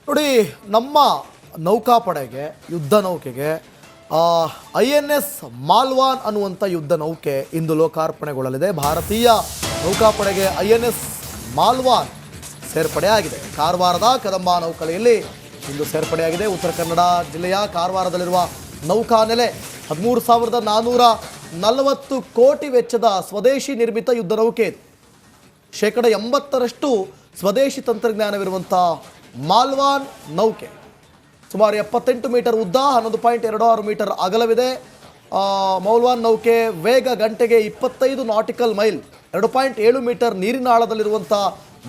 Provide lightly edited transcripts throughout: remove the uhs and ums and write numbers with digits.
ನೋಡಿ, ನಮ್ಮ ನೌಕಾಪಡೆಗೆ ಯುದ್ಧ ನೌಕೆಗೆ INS ಮಾಲ್ವಾನ್ ಅನ್ನುವಂಥ ಯುದ್ಧ ನೌಕೆ ಇಂದು ಲೋಕಾರ್ಪಣೆಗೊಳ್ಳಲಿದೆ. ಭಾರತೀಯ ನೌಕಾಪಡೆಗೆ INS ಮಾಲ್ವಾನ್ ಸೇರ್ಪಡೆಯಾಗಿದೆ. ಕಾರವಾರದ ಕದಂಬ ನೌಕಲೆಯಲ್ಲಿ ಇಂದು ಸೇರ್ಪಡೆಯಾಗಿದೆ. ಉತ್ತರ ಕನ್ನಡ ಜಿಲ್ಲೆಯ ಕಾರವಾರದಲ್ಲಿರುವ ನೌಕಾನೆಲೆ 13,440 ಕೋಟಿ ವೆಚ್ಚದ ಸ್ವದೇಶಿ ನಿರ್ಮಿತ ಯುದ್ಧ ನೌಕೆ. ಶೇಕಡ 80ರಷ್ಟು ಸ್ವದೇಶಿ ತಂತ್ರಜ್ಞಾನವಿರುವಂಥ ಮಾಲ್ವಾನ್ ನೌಕೆ ಸುಮಾರು 78 ಮೀಟರ್ ಉದ್ದ, 11.26 ಮೀಟರ್ ಅಗಲವಿದೆ. ಮಾಲ್ವಾನ್ ನೌಕೆ ವೇಗ ಗಂಟೆಗೆ 25 ನಾಟಿಕಲ್ ಮೈಲ್, 2.7 ಮೀಟರ್ ನೀರಿನ ಆಳದಲ್ಲಿರುವಂಥ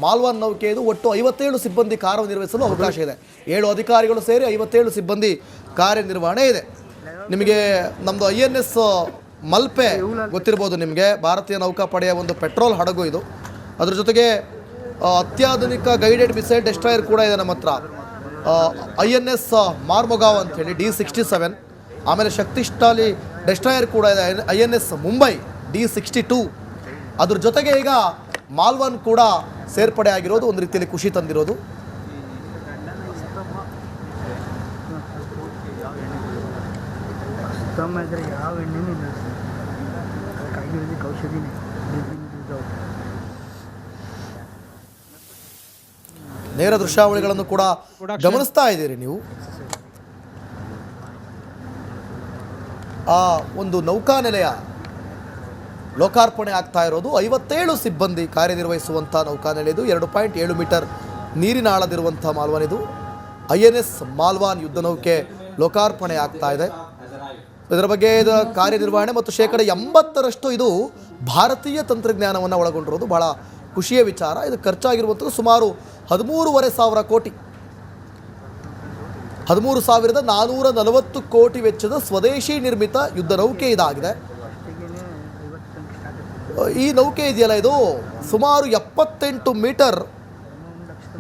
ಮಾಲ್ವಾನ್ ನೌಕೆ ಇದು. ಒಟ್ಟು 57 ಸಿಬ್ಬಂದಿ ಕಾರ್ಯನಿರ್ವಹಿಸಲು ಅವಕಾಶ ಇದೆ. 7 ಅಧಿಕಾರಿಗಳು ಸೇರಿ 57 ಸಿಬ್ಬಂದಿ ಕಾರ್ಯನಿರ್ವಹಣೆ ಇದೆ. ನಿಮಗೆ ನಮ್ಮದು INS ಮಲ್ಪೆ ಗೊತ್ತಿರ್ಬೋದು ನಿಮಗೆ, ಭಾರತೀಯ ನೌಕಾಪಡೆಯ ಒಂದು ಪೆಟ್ರೋಲ್ ಹಡಗು ಇದು. ಅದ್ರ ಜೊತೆಗೆ ಅತ್ಯಾಧುನಿಕ ಗೈಡೆಡ್ ಮಿಸೈಲ್ ಡೆಸ್ಟ್ರಾಯರ್ ಕೂಡ ಇದೆ ನಮ್ಮ ಹತ್ರ. INS ಮಾರ್ಮೊಗಾವ್ ಅಂಥೇಳಿ D67. ಆಮೇಲೆ ಶಕ್ತಿಶಾಲಿ ಡೆಸ್ಟ್ರಾಯರ್ ಕೂಡ ಇದೆ, INS ಮುಂಬೈ D62. ಅದ್ರ ಜೊತೆಗೆ ಈಗ ಮಾಲ್ವಾನ್ ಕೂಡ ಸೇರ್ಪಡೆ ಆಗಿರೋದು ಒಂದು ರೀತಿಯಲ್ಲಿ ಖುಷಿ ತಂದಿರೋದು. ನೇರ ದೃಶ್ಯಾವಳಿಗಳನ್ನು ಕೂಡ ಗಮನಿಸ್ತಾ ಇದ್ದೀರಿ ನೀವು. ಆ ಒಂದು ನೌಕಾನೆಲೆಯ ಲೋಕಾರ್ಪಣೆ ಆಗ್ತಾ ಇರೋದು 57 ಸಿಬ್ಬಂದಿ ಕಾರ್ಯನಿರ್ವಹಿಸುವಂಥ ನೌಕಾನೆಲೆ ಇದು. 2.7 ಮೀಟರ್ ನೀರಿನ ಆಳದಿರುವಂಥ ಮಾಲ್ವಾನ್ ಇದು. INS ಮಾಲ್ವಾನ್ ಯುದ್ಧ ನೌಕೆ ಲೋಕಾರ್ಪಣೆ ಆಗ್ತಾ ಇದೆ. ಇದರ ಬಗ್ಗೆ ಕಾರ್ಯನಿರ್ವಹಣೆ ಮತ್ತು ಶೇಕಡ 80ರಷ್ಟು ಇದು ಭಾರತೀಯ ತಂತ್ರಜ್ಞಾನವನ್ನು ಒಳಗೊಂಡಿರೋದು ಬಹಳ ಖುಷಿಯ ವಿಚಾರ. ಇದು ಖರ್ಚಾಗಿರುವಂಥದ್ದು ಸುಮಾರು 13,500 ಕೋಟಿ, 13,440 ಕೋಟಿ ವೆಚ್ಚದ ಸ್ವದೇಶಿ ನಿರ್ಮಿತ ಯುದ್ಧ ನೌಕೆ ಇದಾಗಿದೆ. ಈ ನೌಕೆ ಇದೆಯಲ್ಲ, ಇದು ಸುಮಾರು 78 ಮೀಟರ್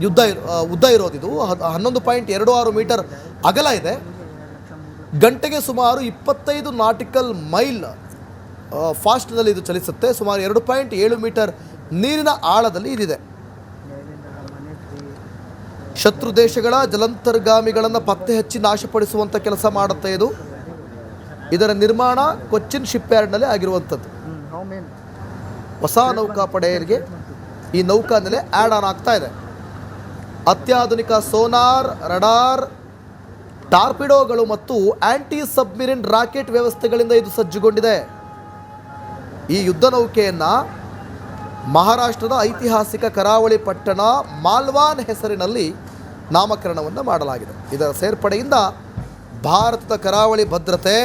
ಉದ್ದ ಇರೋದು. ಇದು 11.26 ಮೀಟರ್ ಅಗಲ ಇದೆ. ಗಂಟೆಗೆ ಸುಮಾರು 25 ನಾಟಿಕಲ್ ಮೈಲ್ ಫಾಸ್ಟ್ನಲ್ಲಿ ಇದು ಚಲಿಸುತ್ತೆ. ಸುಮಾರು 2.7 ಮೀಟರ್ ನೀರಿನ ಆಳದಲ್ಲಿ ಇದಿದೆ. ಶತ್ರು ದೇಶಗಳ ಜಲಾಂತರ್ಗಾಮಿಗಳನ್ನು ಪತ್ತೆ ಹಚ್ಚಿ ನಾಶಪಡಿಸುವಂಥ ಕೆಲಸ ಮಾಡುತ್ತೆ ಇದು. ಇದರ ನಿರ್ಮಾಣ ಕೊಚ್ಚಿನ್ ಶಿಪ್ಯಾರ್ಡ್ನಲ್ಲಿ ಆಗಿರುವಂಥದ್ದು. ಹೊಸ ನೌಕಾಪಡೆಯರಿಗೆ ಈ ನೌಕಾನೆಲೆ ಆ್ಯಡ್ ಆನ್ ಆಗ್ತಾ ಇದೆ. ಅತ್ಯಾಧುನಿಕ ಸೋನಾರ್, ರಡಾರ್, ಟಾರ್ಪಿಡೋಗಳು ಮತ್ತು ಆಂಟಿ ಸಬ್ಮಿರಿನ್ ರಾಕೆಟ್ ವ್ಯವಸ್ಥೆಗಳಿಂದ ಇದು ಸಜ್ಜುಗೊಂಡಿದೆ. ಈ ಯುದ್ಧ ನೌಕೆಯನ್ನು ಮಹಾರಾಷ್ಟ್ರದ ಐತಿಹಾಸಿಕ ಕರಾವಳಿ ಪಟ್ಟಣ ಮಾಲ್ವಾನ್ ಹೆಸರಿನಲ್ಲಿ ನಾಮಕರಣವನ್ನು ಮಾಡಲಾಗಿದೆ. ಇದರ ಸೇರ್ಪಡೆಯಿಂದ ಭಾರತದ ಕರಾವಳಿ ಭದ್ರತೆ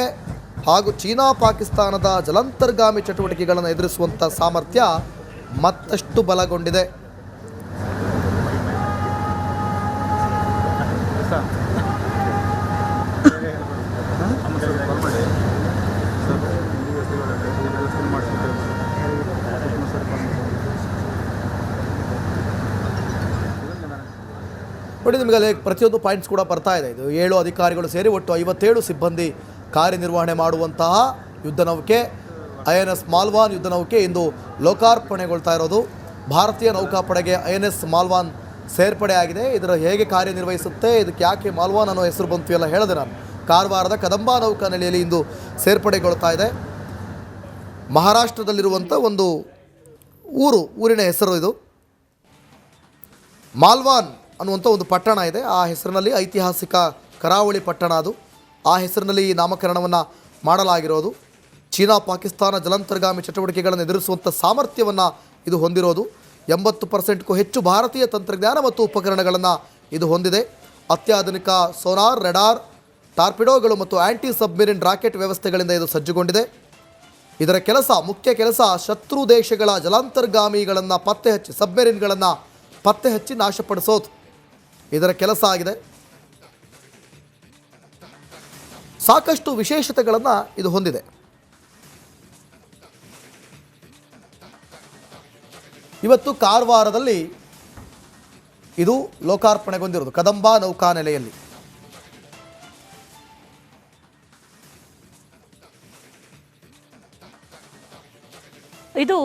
ಹಾಗೂ ಚೀನಾ ಪಾಕಿಸ್ತಾನದ ಜಲಾಂತರ್ಗಾಮಿ ಚಟುವಟಿಕೆಗಳನ್ನು ಎದುರಿಸುವಂಥ ಸಾಮರ್ಥ್ಯ ಮತ್ತಷ್ಟು ಬಲಗೊಂಡಿದೆ. ನೋಡಿ, ನಿಮಗೆ ಅಲ್ಲಿ ಪ್ರತಿಯೊಂದು ಪಾಯಿಂಟ್ಸ್ ಕೂಡ ಬರ್ತಾ ಇದೆ. ಇದು 7 ಅಧಿಕಾರಿಗಳು ಸೇರಿ ಒಟ್ಟು 57 ಸಿಬ್ಬಂದಿ ಕಾರ್ಯನಿರ್ವಹಣೆ ಮಾಡುವಂತಹ ಯುದ್ಧ ನೌಕೆ INS ಮಾಲ್ವಾನ್ ಯುದ್ಧ ನೌಕೆ ಇಂದು ಲೋಕಾರ್ಪಣೆಗೊಳ್ತಾ ಇರೋದು. ಭಾರತೀಯ ನೌಕಾಪಡೆಗೆ INS ಮಾಲ್ವಾನ್ ಸೇರ್ಪಡೆ ಆಗಿದೆ. ಇದರ ಹೇಗೆ ಕಾರ್ಯನಿರ್ವಹಿಸುತ್ತೆ, ಇದಕ್ಕೆ ಯಾಕೆ ಮಾಲ್ವಾನ್ ಅನ್ನೋ ಹೆಸರು ಬಂತು ಎಲ್ಲ ಹೇಳಿದೆ ನಾನು. ಕಾರವಾರದ ಕದಂಬ ನೌಕಾನೆಲೆಯಲ್ಲಿ ಇಂದು ಸೇರ್ಪಡೆಗೊಳ್ತಾ ಇದೆ. ಮಹಾರಾಷ್ಟ್ರದಲ್ಲಿರುವಂಥ ಒಂದು ಊರಿನ ಹೆಸರು ಇದು. ಮಾಲ್ವಾನ್ ಅನ್ನುವಂಥ ಒಂದು ಪಟ್ಟಣ ಇದೆ. ಆ ಹೆಸರಿನಲ್ಲಿ ಐತಿಹಾಸಿಕ ಕರಾವಳಿ ಪಟ್ಟಣ ಅದು. ಆ ಹೆಸರಿನಲ್ಲಿ ಈ ನಾಮಕರಣವನ್ನು ಮಾಡಲಾಗಿರೋದು. ಚೀನಾ ಪಾಕಿಸ್ತಾನ ಜಲಾಂತರ್ಗಾಮಿ ಚಟುವಟಿಕೆಗಳನ್ನು ಎದುರಿಸುವಂಥ ಸಾಮರ್ಥ್ಯವನ್ನು ಇದು ಹೊಂದಿರೋದು. 80%ಕ್ಕೂ ಹೆಚ್ಚು ಭಾರತೀಯ ತಂತ್ರಜ್ಞಾನ ಮತ್ತು ಉಪಕರಣಗಳನ್ನು ಇದು ಹೊಂದಿದೆ. ಅತ್ಯಾಧುನಿಕ ಸೋನಾರ್, ರೆಡಾರ್, ಟಾರ್ಪಿಡೋಗಳು ಮತ್ತು ಆಂಟಿ ಸಬ್ಮಿರಿನ್ ರಾಕೆಟ್ ವ್ಯವಸ್ಥೆಗಳಿಂದ ಇದು ಸಜ್ಜುಗೊಂಡಿದೆ. ಇದರ ಮುಖ್ಯ ಕೆಲಸ ಶತ್ರು ದೇಶಗಳ ಜಲಾಂತರ್ಗಾಮಿಗಳನ್ನು ಪತ್ತೆ ಹಚ್ಚಿ, ಸಬ್ಮೆರಿನ್ಗಳನ್ನು ಪತ್ತೆ ಹಚ್ಚಿ ನಾಶಪಡಿಸೋದು ಇದರ ಕೆಲಸ ಆಗಿದೆ. ಸಾಕಷ್ಟು ವಿಶೇಷತೆಗಳನ್ನು ಇದು ಹೊಂದಿದೆ. ಇವತ್ತು ಕಾರವಾರದಲ್ಲಿ ಇದು ಲೋಕಾರ್ಪಣೆಗೊಂಡಿರೋದು ಕದಂಬ ನೌಕಾನೆಲೆಯಲ್ಲಿ. ಇದು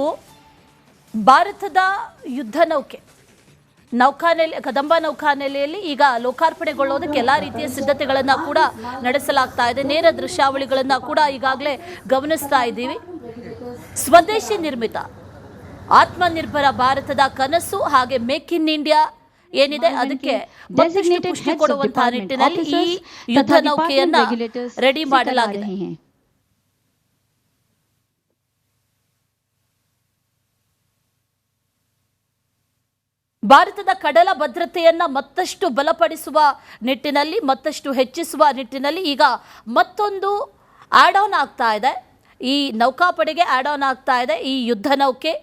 ಭಾರತದ ಯುದ್ಧ ನೌಕೆ. ಕದಂಬ ನೌಕಾನೆಲೆಯಲ್ಲಿ ಈಗ ಲೋಕಾರ್ಪಣೆಗೊಳ್ಳೋದಕ್ಕೆ ಎಲ್ಲ ರೀತಿಯ ಸಿದ್ಧತೆಗಳನ್ನು ಕೂಡ ನಡೆಸಲಾಗ್ತಾ ಇದೆ. ನೇರ ದೃಶ್ಯಾವಳಿಗಳನ್ನು ಕೂಡ ಈಗಾಗಲೇ ಗಮನಿಸ್ತಾ ಇದ್ದೀವಿ. ಸ್ವದೇಶಿ ನಿರ್ಮಿತ ಆತ್ಮನಿರ್ಭರ ಭಾರತದ ಕನಸು ಹಾಗೆ ಮೇಕ್ ಇನ್ ಇಂಡಿಯಾ ಏನಿದೆ ಅದಕ್ಕೆ ಮತ್ತಷ್ಟು ಪುಷ್ಟಿ ಕೊಡುವಂತಹ ನಿಟ್ಟಿನಲ್ಲಿ ಈ ಯುದ್ಧ ನೌಕೆಯನ್ನ ರೆಡಿ ಮಾಡಲಾಗಿದೆ. ಭಾರತದ ಕಡಲ ಭದ್ರತೆಯನ್ನ ಮತ್ತಷ್ಟು ಬಲಪಡಿಸುವ ನಿಟ್ಟಿನಲ್ಲಿ, ಮತ್ತಷ್ಟು ಹೆಚ್ಚಿಸುವ ನಿಟ್ಟಿನಲ್ಲಿ ಈಗ ಮತ್ತೊಂದು ಆಡ್ ಆನ್ ಆಗ್ತಾ ಇದೆ. ಈ ನೌಕಾಪಡೆಗೆ ಆಡ್ ಆನ್ ಆಗ್ತಾ ಇದೆ ಈ ಯುದ್ಧ ನೌಕೆ.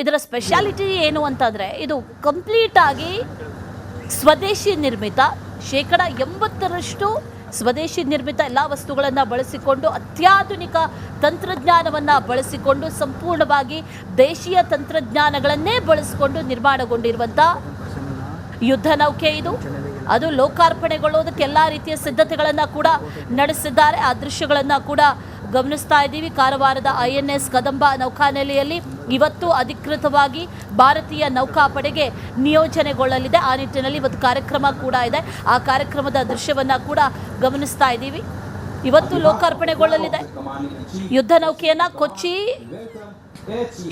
ಇದರ ಸ್ಪೆಷಾಲಿಟಿ ಏನು ಅಂತಂದರೆ, ಇದು ಕಂಪ್ಲೀಟ್ ಆಗಿ ಸ್ವದೇಶಿ ನಿರ್ಮಿತ, 80% ಸ್ವದೇಶಿ ನಿರ್ಮಿತ ಎಲ್ಲ ವಸ್ತುಗಳನ್ನು ಬಳಸಿಕೊಂಡು, ಅತ್ಯಾಧುನಿಕ ತಂತ್ರಜ್ಞಾನವನ್ನು ಬಳಸಿಕೊಂಡು, ಸಂಪೂರ್ಣವಾಗಿ ದೇಶೀಯ ತಂತ್ರಜ್ಞಾನಗಳನ್ನೇ ಬಳಸಿಕೊಂಡು ನಿರ್ಮಾಣಗೊಂಡಿರುವಂಥ ಯುದ್ಧ ನೌಕೆ ಇದು. ಅದು ಲೋಕಾರ್ಪಣೆಗೊಳ್ಳೋದಕ್ಕೆ ಎಲ್ಲ ರೀತಿಯ ಸಿದ್ಧತೆಗಳನ್ನು ಕೂಡ ನಡೆಸಿದ್ದಾರೆ. ಆ ದೃಶ್ಯಗಳನ್ನು ಕೂಡ ಗಮನಿಸ್ತಾ ಇದ್ದೀವಿ. ಕಾರವಾರದ INS ಕದಂಬ ನೌಕಾನೆಲೆಯಲ್ಲಿ ಇವತ್ತು ಅಧಿಕೃತವಾಗಿ ಭಾರತೀಯ ನೌಕಾಪಡೆಗೆ ನಿಯೋಜನೆಗೊಳ್ಳಲಿದೆ. ಆ ನಿಟ್ಟಿನಲ್ಲಿ ಇವತ್ತು ಕಾರ್ಯಕ್ರಮ ಕೂಡ ಇದೆ. ಆ ಕಾರ್ಯಕ್ರಮದ ದೃಶ್ಯವನ್ನು ಕೂಡ ಗಮನಿಸ್ತಾ ಇದ್ದೀವಿ. ಇವತ್ತು ಲೋಕಾರ್ಪಣೆಗೊಳ್ಳಲಿದೆ ಯುದ್ಧ ನೌಕೆಯನ್ನು. ಕೊಚ್ಚಿ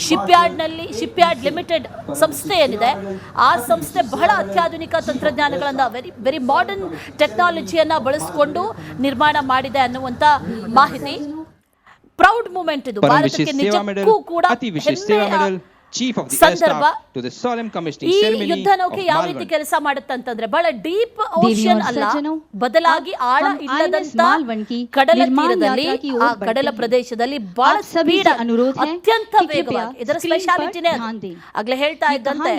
ಶಿಪ್ಯಾರ್ಡ್ ಲಿಮಿಟೆಡ್ ಸಂಸ್ಥೆ ಏನಿದೆ, ಆ ಸಂಸ್ಥೆ ಬಹಳ ಅತ್ಯಾಧುನಿಕ ತಂತ್ರಜ್ಞಾನಗಳನ್ನು, ವೆರಿ ಮಾಡರ್ನ್ ಟೆಕ್ನಾಲಜಿಯನ್ನು ಬಳಸಿಕೊಂಡು ನಿರ್ಮಾಣ ಮಾಡಿದೆ ಅನ್ನುವಂಥ ಮಾಹಿತಿ. ಪ್ರೌಡ್ ಮೂಮೆಂಟ್ ಇದು. ಭಾರತಕ್ಕೆ ನಿಜಕ್ಕೂ ಕೂಡ ಸಂದರ್ಭ. ಈ ಯುದ್ಧ ನೌಕೆ ಯಾವ ರೀತಿ ಕೆಲಸ ಮಾಡುತ್ತೆ ಅಂತಂದ್ರೆ, ಬಹಳ ಡೀಪ್ ಓಷನ್ ಅಲ್ಲ, ಬದಲಾಗಿ ಆಳ ಇಲ್ಲದಂತ ಕಡಲ ತೀರದಲ್ಲಿ, ಆ ಕಡಲ ಪ್ರದೇಶದಲ್ಲಿ ಬಹಳ ಸ್ಪೀಡ್, ಅತ್ಯಂತ ವೇಗವಾಗಿ, ಇದರ ಸ್ಪೆಷಾಲಿಟಿನೇ ಆಗ್ಲೇ ಹೇಳ್ತಾ ಇದ್ದಂತೆ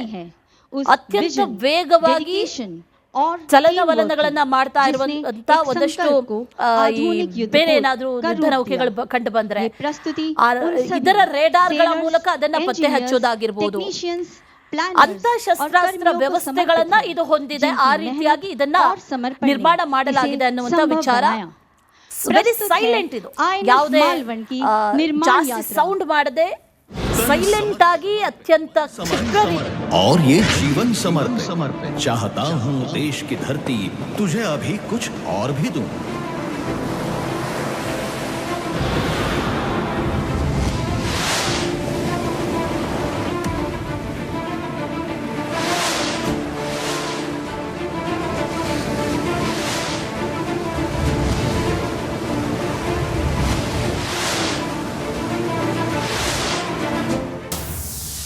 ಅತ್ಯಂತ ವೇಗವಾಗಿ ಚಲನವಲನಗಳನ್ನ ಮಾಡ್ತಾ ಇರುವಂತ ಒಂದಷ್ಟು ಬೇರೆ ಏನಾದ್ರೂ ಯುದ್ಧ ನೌಕೆಗಳು ಕಂಡು ಬಂದ್ರೆ ಇದರ ರೇಡಾರ್ಗಳ ಮೂಲಕ ಅದನ್ನ ಪತ್ತೆ ಹಚ್ಚೋದಾಗಿರ್ಬೋದು. ಅಂತ ಶಸ್ತ್ರಾಸ್ತ್ರ ವ್ಯವಸ್ಥೆಗಳನ್ನ ಇದು ಹೊಂದಿದೆ. ಆ ರೀತಿಯಾಗಿ ಇದನ್ನ ನಿರ್ಮಾಣ ಮಾಡಲಾಗಿದೆ ಅನ್ನುವಂತ ವಿಚಾರ. ವೆರಿ ಸೈಲೆಂಟ್ ಇದು, ಯಾವುದೇ ಜಾಸ್ತಿ ಸೌಂಡ್ ಮಾಡದೆ साइलेंट आगे अत्यंत और ये जीवन समर्पित चाहता हूँ देश की धरती तुझे अभी कुछ और भी दूं।